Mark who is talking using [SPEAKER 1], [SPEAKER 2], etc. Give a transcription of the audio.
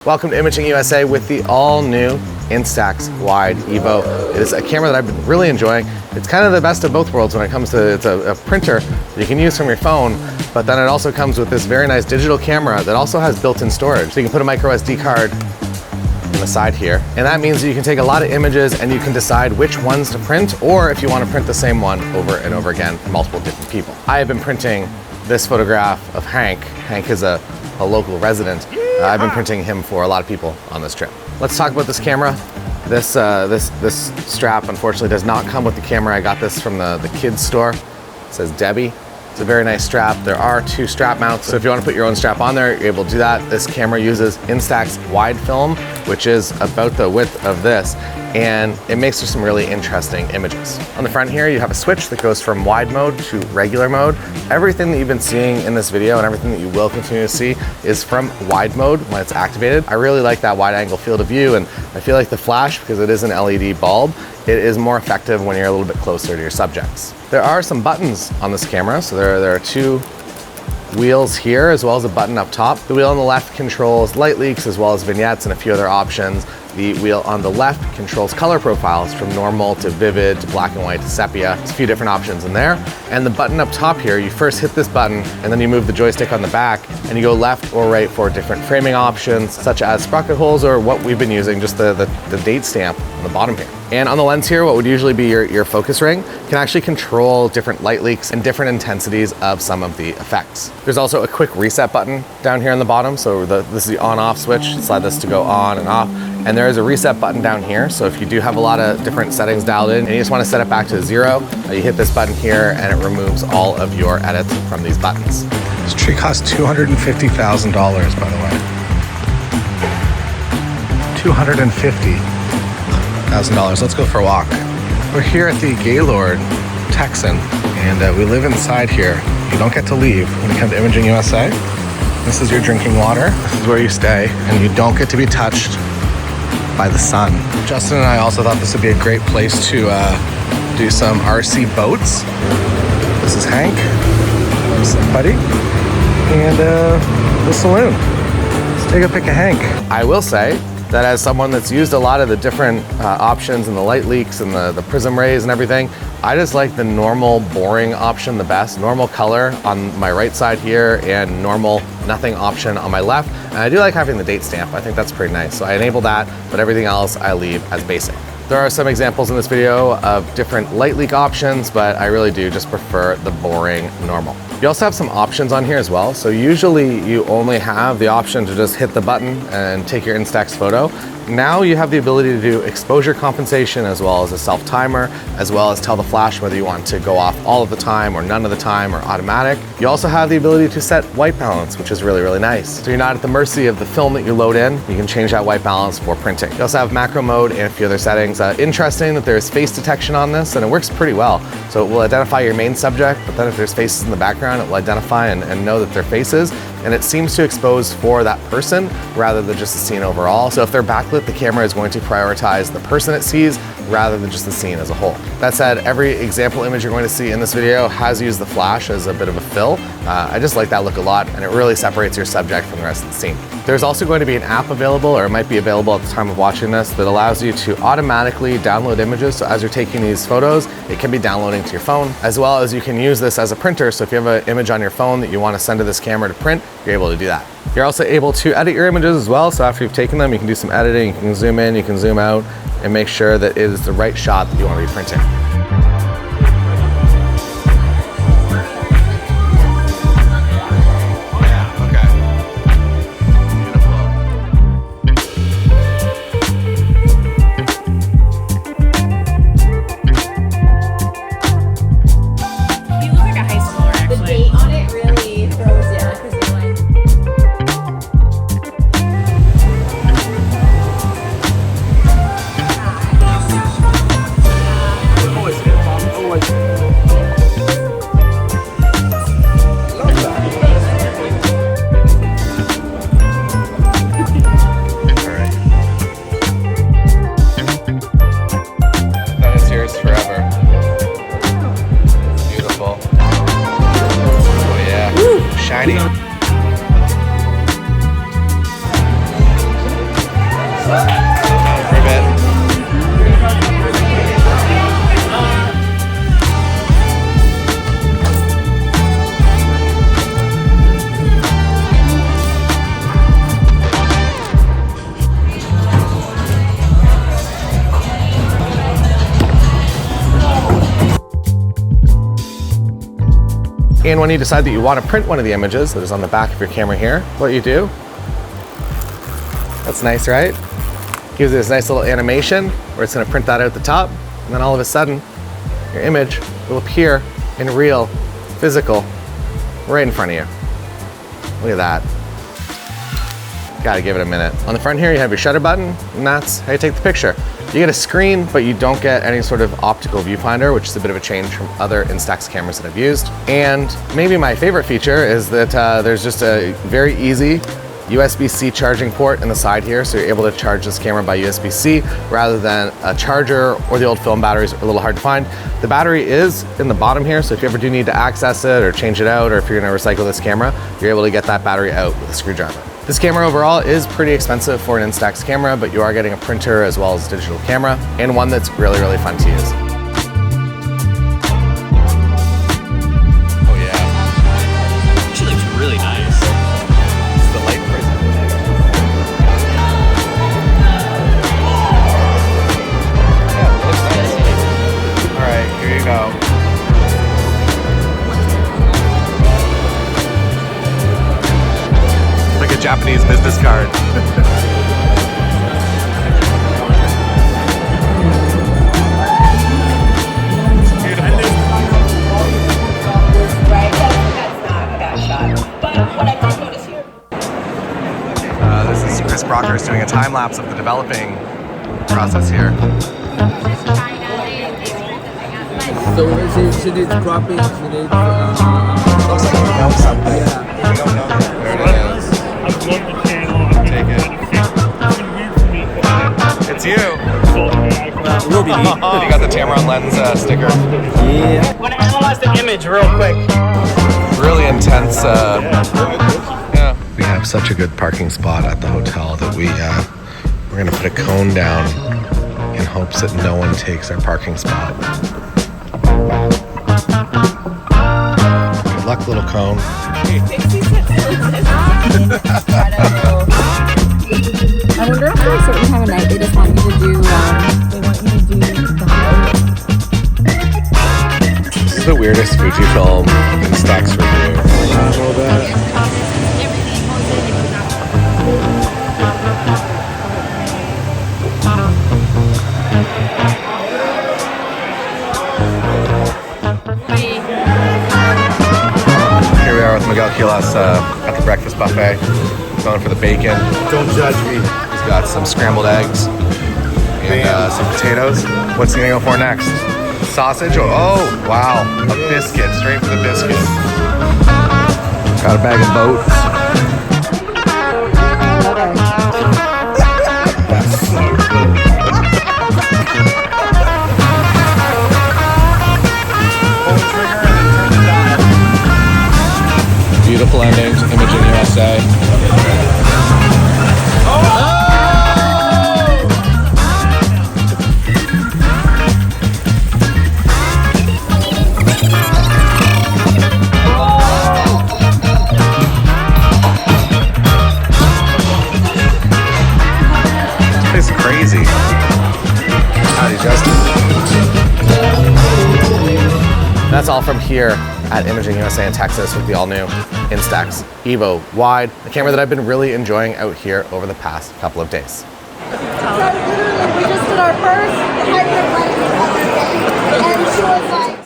[SPEAKER 1] Welcome to Imaging USA with the all-new Instax Wide Evo. It is a camera that I've been really enjoying. It's kind of the best of both worlds when it comes to it's a printer you can use from your phone, but then it also comes with this very nice digital camera that also has built-in storage. So you can put a micro SD card on the side here, and that means that you can take a lot of images and you can decide which ones to print, or if you want to print the same one over and over again for multiple different people. I have been printing this photograph of Hank. Hank is a local resident. I've been printing him for a lot of people on this trip. Let's talk about this camera. This strap unfortunately does not come with the camera. I got this from the kids store. It says Debbie. It's a very nice strap. There are two strap mounts, so if you want to put your own strap on there, you're able to do that. This camera uses Instax wide film, which is about the width of this, and it makes for some really interesting images. On the front here, you have a switch that goes from wide mode to regular mode. Everything that you've been seeing in this video and everything that you will continue to see is from wide mode when it's activated. I really like that wide angle field of view, and I feel like the flash, because it is an LED bulb, it is more effective when you're a little bit closer to your subjects. There are some buttons on this camera, so there are two wheels here as well as a button up top. The wheel on the left controls light leaks as well as vignettes and a few other options. The wheel on the left controls color profiles from normal to vivid to black and white to sepia. There's a few different options in there. And the button up top here, you first hit this button and then you move the joystick on the back and you go left or right for different framing options such as sprocket holes or what we've been using, just the date stamp on the bottom here. And on the lens here, what would usually be your focus ring can actually control different light leaks and different intensities of some of the effects. There's also a quick reset button down here on the bottom. So this is the on-off switch. Slide this to go on and off. And there is a reset button down here. So if you do have a lot of different settings dialed in and you just want to set it back to 0, you hit this button here and it removes all of your edits from these buttons.
[SPEAKER 2] This tree costs $250,000, by the way. $250,000. Let's go for a walk. We're here at the Gaylord Texan, and we live inside here. You don't get to leave when you come to Imaging USA. This is your drinking water. This is where you stay, and you don't get to be touched by the sun. Justin and I also thought this would be a great place to do some RC boats. This is Hank, this is Buddy, and the saloon. Let's take a pic of Hank.
[SPEAKER 1] I will say that as someone that's used a lot of the different options and the light leaks and the prism rays and everything, I just like the normal boring option the best. Normal color on my right side here and normal nothing option on my left. And I do like having the date stamp. I think that's pretty nice. So I enable that, but everything else I leave as basic. There are some examples in this video of different light leak options, but I really do just prefer the boring normal. You also have some options on here as well. So usually you only have the option to just hit the button and take your Instax photo. Now you have the ability to do exposure compensation as well as a self timer, as well as tell the flash whether you want to go off all of the time or none of the time or automatic. You also have the ability to set white balance, which is really, really nice. So you're not at the mercy of the film that you load in. You can change that white balance for printing. You also have macro mode and a few other settings. Interesting that there's face detection on this, and it works pretty well. So it will identify your main subject, but then if there's faces in the background, it will identify and know that they're faces. And it seems to expose for that person rather than just the scene overall. So if they're backlit, the camera is going to prioritize the person it sees rather than just the scene as a whole. That said, every example image you're going to see in this video has used the flash as a bit of a fill. I just like that look a lot, and it really separates your subject from the rest of the scene. There's also going to be an app available, or it might be available at the time of watching this, that allows you to automatically download images. So as you're taking these photos, it can be downloading to your phone, as well as you can use this as a printer. So if you have an image on your phone that you want to send to this camera to print, you're able to do that. You're also able to edit your images as well. So after you've taken them, you can do some editing, you can zoom in, you can zoom out, and make sure that it is the right shot that you want to be printing. For a bit. And when you decide that you want to print one of the images that is on the back of your camera here, what you do, that's nice, right? Gives you this nice little animation where it's going to print that out at the top, and then all of a sudden, your image will appear in real, physical, right in front of you. Look at that. Gotta give it a minute. On the front here, you have your shutter button, and that's how you take the picture. You get a screen, but you don't get any sort of optical viewfinder, which is a bit of a change from other Instax cameras that I've used. And maybe my favorite feature is that there's just a very easy USB-C charging port in the side here, so you're able to charge this camera by USB-C rather than a charger, or the old film batteries are a little hard to find. The battery is in the bottom here, so if you ever do need to access it or change it out, or if you're gonna recycle this camera, you're able to get that battery out with a screwdriver. This camera overall is pretty expensive for an Instax camera, but you are getting a printer as well as a digital camera, and one that's really, really fun to use. Oh yeah.
[SPEAKER 3] Actually looks really nice.
[SPEAKER 1] It's the light prism. Yeah, it looks nice. All right, here you go. Like a Japanese business card. This is Chris Brockers doing a time lapse of the developing process here.
[SPEAKER 4] So she needs cropping, she needs
[SPEAKER 1] Looks like you know something.
[SPEAKER 4] yeah.
[SPEAKER 1] You don't know. There it is. Take it. It's you.
[SPEAKER 3] Will be.
[SPEAKER 1] You got the Tamron lens sticker.
[SPEAKER 3] Yeah. I want to analyze the image real quick.
[SPEAKER 1] Really intense. Yeah.
[SPEAKER 2] We have such a good parking spot at the hotel that we're gonna put a cone down in hopes that no one takes our parking spot. Good luck, little cone.
[SPEAKER 5] I wonder if there's a certain time of night they just want you to do, they want you to do the highlights.
[SPEAKER 2] This is the weirdest Fujifilm Instax review. A little bit.
[SPEAKER 1] Here we are with Miguel Quilas at the breakfast buffet. Going for the bacon.
[SPEAKER 4] Don't judge me.
[SPEAKER 1] He's got some scrambled eggs and some potatoes. What's he gonna go for next? Sausage? Oh, wow. A biscuit. Straight for the biscuit. Got a bag of boats. Beautiful ending to Imaging USA. This is crazy. Howdy, Justin. That's all from here at Imaging USA in Texas with the all-new Instax Evo Wide, a camera that I've been really enjoying out here over the past couple of days.
[SPEAKER 5] We just did our first hybrid lens the other day, and she was like,